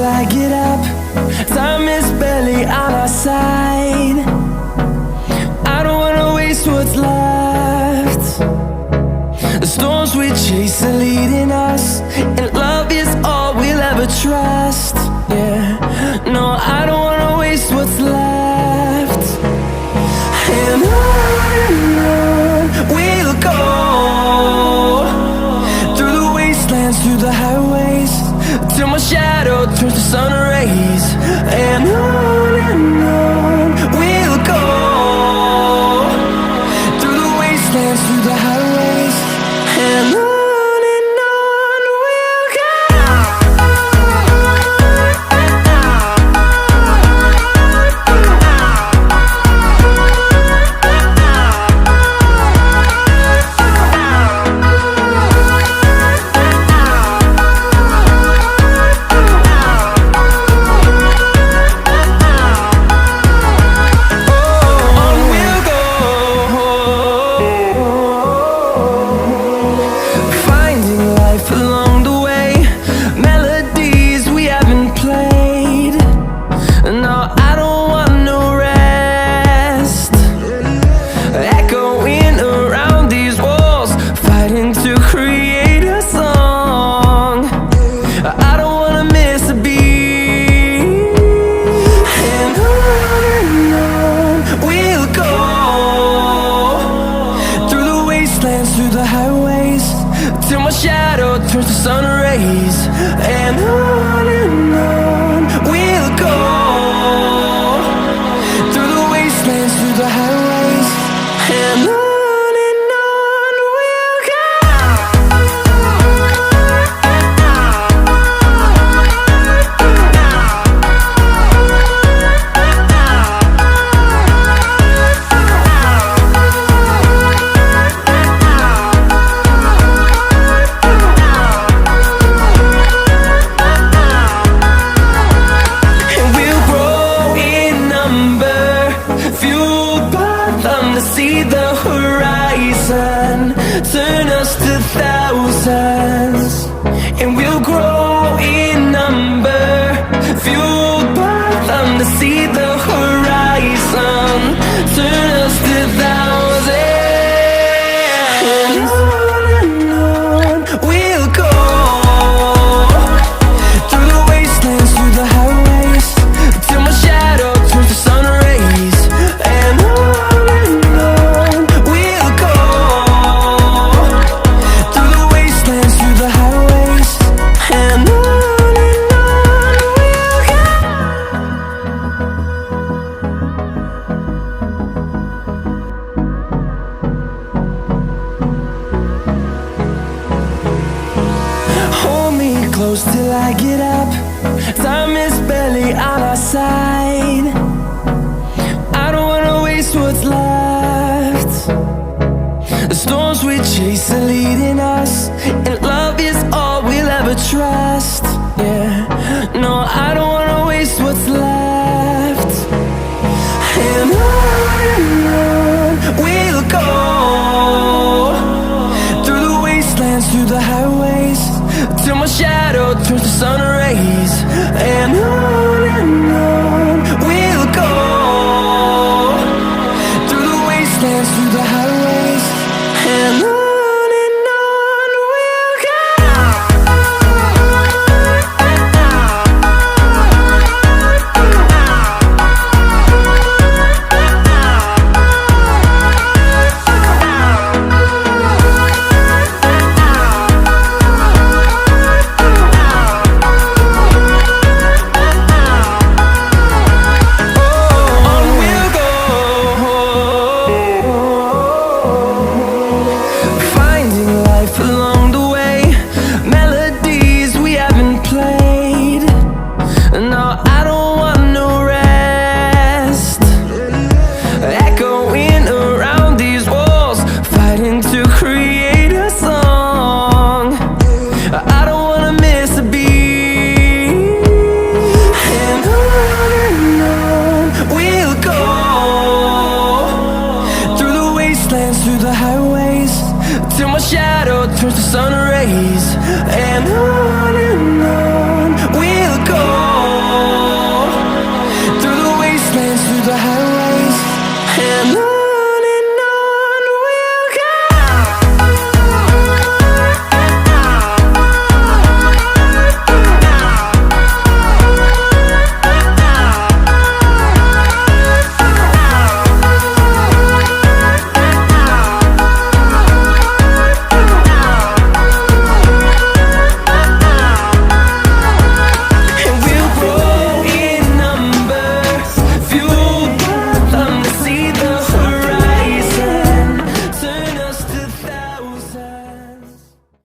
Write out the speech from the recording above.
till I get up. Time is barely on our side. I don't wanna waste what's left. The storms we chase are leading us, and love is all we'll ever trust. Yeah, no, I don't wanna waste what's left. And on we'll go, through the wastelands, through the highways, till my shadow turns to sun rays. And on we'll go, through the wastelands, through the highways, and on we'll go. Through the highways, till my shadow turns to sun rays. And on we'll go, through the wastelands, through the highways, and on we'll go. See the horizon, turn us to thousands, and we'll grow in number, fueled by them to see the horizon, turn us to thousands. And on we'll go, through the wastelands, through the highways, till my shadow turns to sun rays. And on close till I get up. Time is barely on our side. I don't wanna waste what's left. The storms we chase are leading